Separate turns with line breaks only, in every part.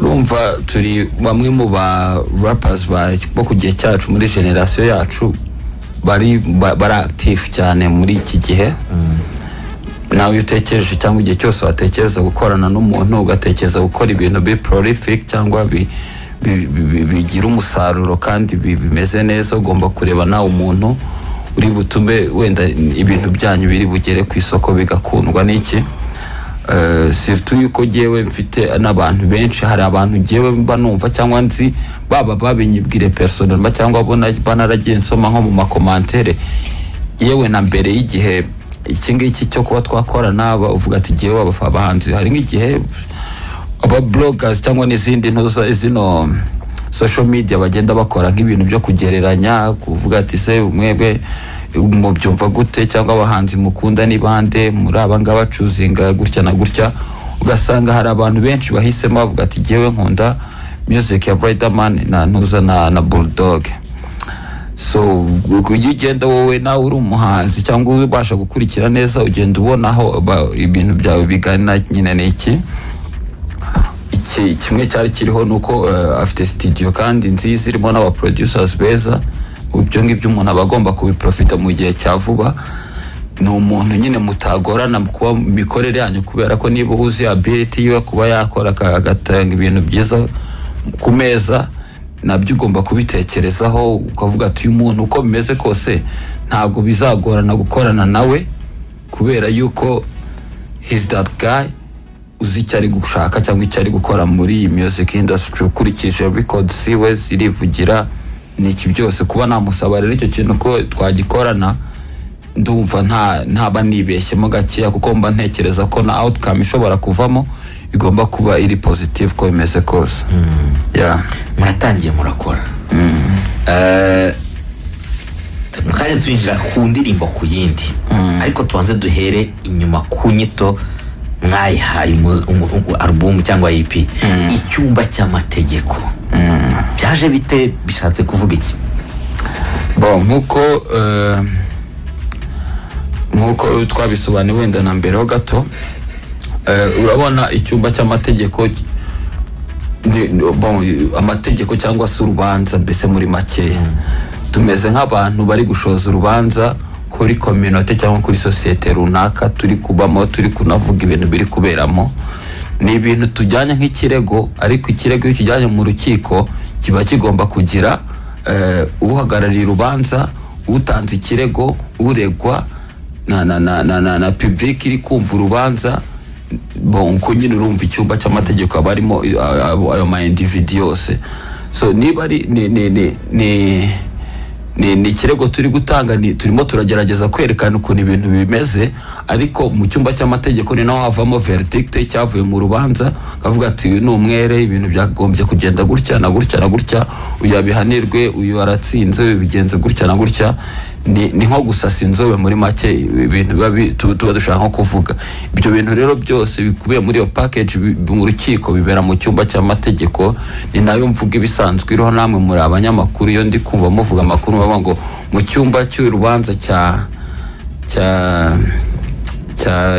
urumva turi bamwe mu ba rappers bo ku gihe cyacu muri generation yacu bari active cyane muri iki gihe. Nawe utekereje cyangwa igihe cyose watekereza gukorana n'umuntu ugatekereza gukora ibintu bi prolific cyangwa bigira umusaruro kandi bimeze neza, ugomba kureba nawe umuntu uri butume wenda ibintu byanyu biri bugere ku isoko bigakundwa n'iki. Surtout yuko jewe mfite n'abantu benshi, hari abantu jewe banumva cyangwa nzi baba babinyibwire personnel cyangwa banaragiye nsoma nko mu makomantere yewe na mbere y'igihe iki ngiki cyo kuba twakorana uvuga ati jewe abahanzi hari nk'igihe aba bloggers cyangwa n'izindi ntuza zino social media bagenda bakora nk'ibintu byo kugereranya kuvuga ati se mwebwe mu byumva gute cyangwa abahanzi mukunda ni bande muri abangaba choosing gutya na gutya, ugasanga hari abantu benshi bahisemo bavuga ati jewe nkunda music ya Riderman na ntuza na Bulldog. So ugenda wowe nawe uri umuhanzi cyangwa ubasha gukurikira neza ugenda ubonaho ibintu byawe bigana nyine n'iki kimwe cyari kiriho nuko afite studio kandi nziza irimo n'aba producers beza. Ibyo ngibyo umuntu abagomba kubiprofita mu gihe cya vuba. Ni umuntu nyine mutagorana kuba mikorere yanyu kubera ko niba uhuze ability yo kuba yakora agatanga ibintu byiza ku meza, nabyo ugomba kubitekerezaho ukavuga ati uyu muntu uko bimeze kose ntago bizagorana gukorana nawe kubera yuko he's that guy uzi icyo ari gushaka cyangwa icyo ari gukora muri iyi music industry. Ukurikije records siwe zirivugira n'iki byose, kuba namusaba rero icyo kintu ko twagikorana ndumva ntaba nibeshyemo gakeya kuko mba ntekereza ko na outcome ishobora kuvamo igomba kuba iri positive ko bimeze kose.
Muratangiye murakora kandi twinjira ku ndirimbo ku yindi, ariko tubanze duhere inyuma ku nyito mwayihaye album cyangwa EP icyumba cy'amategeko. Byaje bite, bishatse kuvuga iki?
nkuko twabisobanuye wenda na mbere ho gato, urabona icyumba cy'amategeko amategeko cyangwa se urubanza mbese muri make tumeze nk'abantu bari gushoza urubanza kuri community cyangwa kuri societe runaka turi kubamo, turi kunavuga ibintu biri kuberamo. Ni ibintu tujyanye nk'ikirego, ariko ikirego iyo kijyanye mu rukiko kiba kigomba kugira uhagarariye urubanza, utanze ikirego, uregwa na public iri kumva urubanza. Uko nyine urumva icyumba cy'amategeko abarimo ayo ma individu yose. So niba ari ni ikirego turi gutanga, turimo turagerageza kwerekana ukuntu ibintu bimeze, ariko mu cyumba cy'amategeko ni naho havamo verdict cyavuye mu rubanza, kavuga ati ni umwere, ibintu byagombye kugenda gutya na gutya na gutya, uyu yabihanirwe, uyu aratsinze, bigenze gutya na gutya. Ni nko gusasa inzobe muri make ibintu tuba dushaka nko kuvuga. Ibyo bintu rero byose bikubiye muri iyo package mu rukiko bibera mu cyumba cy'amategeko. Ni nayo mvuga ibisanzwe iriho namwe muri abanyamakuru, iyo ndi kumva muvuga amakuru baba ngo mu cyumba cy'urubanza cya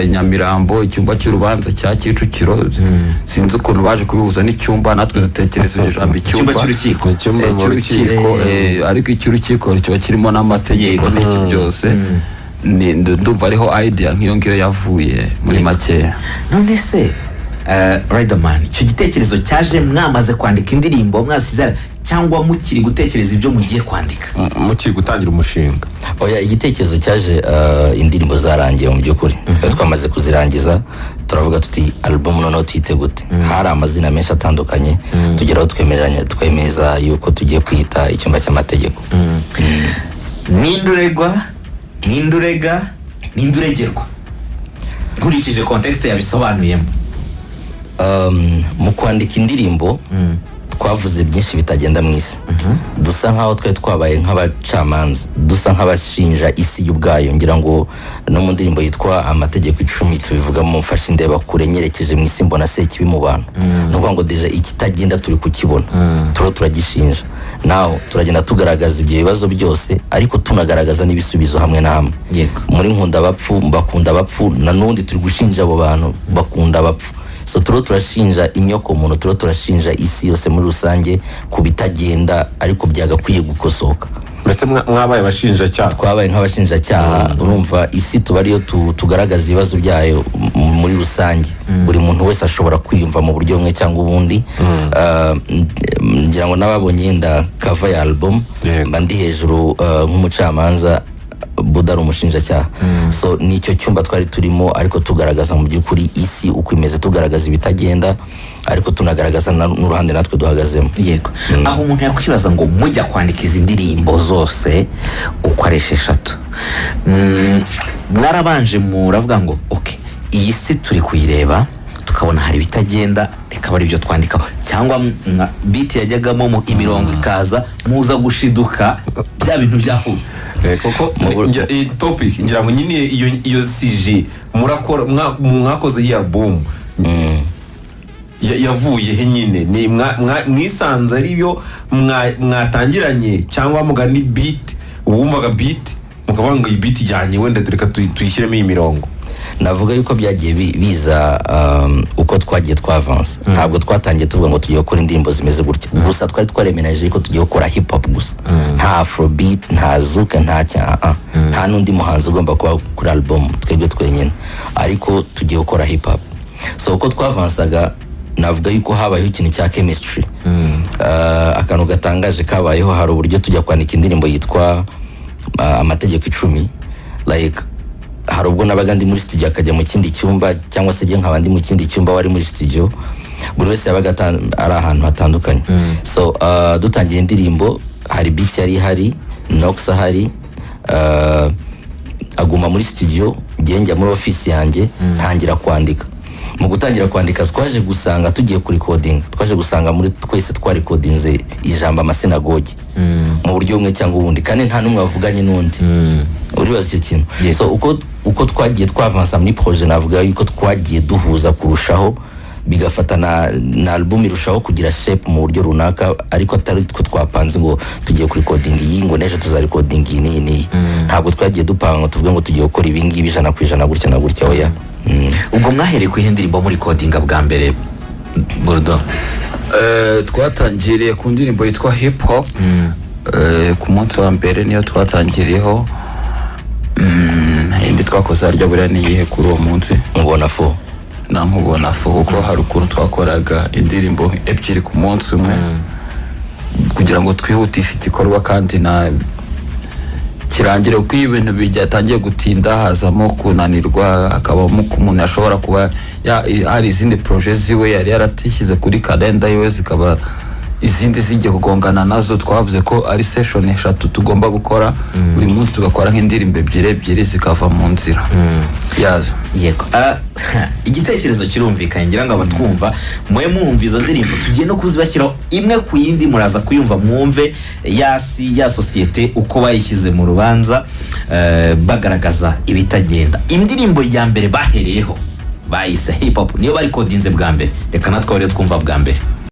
Nyamirambo, icyumba cy'urubanza cya Kicukiro, sinzi ukuntu baje kubihuza n'icyumba, natwe dutekereza ijambo icyumba
cy'urukiko,
ariko icy'urukiko kiba kirimo n'amategeko n'iki byose. Ndumva ariho idea nk'iyo ngiyo yavuye muri make.
None se Riderman, icyo gitekerezo cyaje mwamaze kwandika indirimbo mwasizara cyangwa mukiri gutekereza ibyo mugiye kwandika?
Mukiri gutangira umushinga.
Oya, igitekerezo cyaje indirimbo zarangiye mu by'ukuri. Twamaze kuzirangiza turavuga tuti album noneho tuyite gute. Hari amazina menshi atandukanye tugeraho twemeza yuko tugiye kwita icyumba cy'amategeko.
Ninduregwa, nindurega, ninduregerwa. Nkurikije context yabisobanuyemo.
Mu kwandika indirimbo twavuze byinshi bitagenda mu isi. Dusa nkaho twabaye nk'abacamanza, dusa nk'abashinja isi y'ubwayo. Ngira ngo no mu ndirimbo yitwa Amategeko 10 tubivuga mu mfashe indeba kure nyerekeje mu isi mbona se kibi mu bantu. No ngo deja ikitagenda turi kukibona, turagishinja. Naho turagenda tugaragaza ibyo bibazo byose, ariko tunagaragaza n'ibisubizo hamwe na hamwe. Muri Nkunda Abapfu, Bakunda Abapfu, na nundi turi gushinja abo bantu bakunda abapfu. so turiho turashinja inyoko muntu, turiho turashinja isi yose muri rusange ku bitagenda ariko byagakwiye gukosoka.
ndetse mwabaye abashinjacyaha.
Twabaye nk'abashinjacyaha. Urumva isi tuba ariyo tugaragaza ibibazo byayo muri rusange. Buri muntu wese ashobora kwiyumva mu buryo bumwe cyangwa ubundi. Ngira ngo n'ababonye yenda cover ya album mba ndi hejuru nk'umucamanza, Buda ari umushinjacyaha. So nicyo cyumba twari turimo, ariko tugaragaza mu by'ukuri isi uko imeze, tugaragaza ibitagenda ariko tunagaragaza n'uruhande natwe duhagazemo.
Yego. Aho umuntu yakwibaza ngo mujya kwandika izi ndirimbo zose uko ari 6, mwarabanje muravuga ngo okay, iyi si turi kuyireba tukabona hari bitagenda, reka bari byo twandikaho, cyangwa beat yajyagamo mu imirongo ikaza muza gushiduka bya bintu byahuye?
Koko iyi topic ngira ngo nyine iyo CG murakora mwakoze iyi album yavuye he nyine? Ni mwisanze ari byo mwatangiranye, cyangwa mugani beat wumvaga beat mukavuga ngo iyi beat ijyanye wenda reka tuyishyiremo iyi mirongo?
Navuga yuko byagiye biza uko twagiye twavansa. Ntabwo twatangiye tuvuga ngo tugiye gukora indirimbo zimeze gutya gusa, twari twaremenaje ko tugiye gukora hip hop gusa, nta afrobeat, nta zouk, nta n'undi muhanzi ugomba kuba kuri album twebwe twenyine, ariko tugiye gukora hip hop. So uko twavansaga navuga yuko habayeho ikintu cya chemistry. Akantu gatangaje kabayeho, hari uburyo tujya kwandika indirimbo yitwa amategeko 10, like hari ubwo nabaga ndi muri studio akajya mu kindi cyumba, cyangwa se nkaba ndi mu kindi cyumba wari muri studio, buri wese yabaga ari ahantu hatandukanye. So dutangiye indirimbo, hari beat yari ihari, Nox ahari, aguma muri studio, njya muri office yanjye ntangira kwandika. Mu gutangira kwandika twaje gusanga tugiye kuri recording, twaje gusanga muri twese twari recordinze ijambo amasinagogi mu buryo bumwe cyangwa ubundi, kandi nta numwe wavuganye n'undi. Uribaza icyo kintu? So uko twagiye twavansa muri projet, navuga yuko twagiye duhuza kurushaho, bigafata na album irushaho kugira shape mu buryo runaka, ariko atari twe twapanze ngo tugiye kuri recording iyi ngo neje tuza recording iyi ni. Ntabwo twagiye dupanga ngo tuvuge ngo tugiye gukora ibi ngibi 100% gutya na gutya, oya.
Ubwo mwahereye ku ndirimbo muri coding bwa mbere Bordeaux?
Twatangiriye ku ndirimbo yitwa hip hop. Ku munsi wa mbere niyo twatangiriyeho. Indi twakoze arya buriya niyihe kuri uwo munsi?
Nkubona fo.
Na nkubona fo, kuko hari ukuntu twakoraga indirimbo 2 ku munsi umwe kugira ngo twihutishe igikorwa kandi na kirangire, uko ibintu byatangiye gutinda hazamo kunanirwa, akabamo ko umuntu ashobora kuba hari izindi project ziwe yari yaratishyize kuri calendar yiwe, zikaba izindi zijye kugongana nazo. Twavuze ko ari session 3 tugomba gukora, buri munsi tugakora nk'indirimbo 2 zikava mu nzira yazo.
Yego. Igitekerezo kirumvikanye, ngira ngo abatwumva mwe mwumva izo ndirimbo tugiye no kuzibashyiraho imwe ku yindi, muraza kuyumva mwumve ya societe uko bayishyize mu rubanza, bagaragaza ibitagenda. Indirimbo ya mbere bahereyeho bayise hip hop, niyo bari kodinze bwa mbere, reka natwe bari twumva bwa mbere.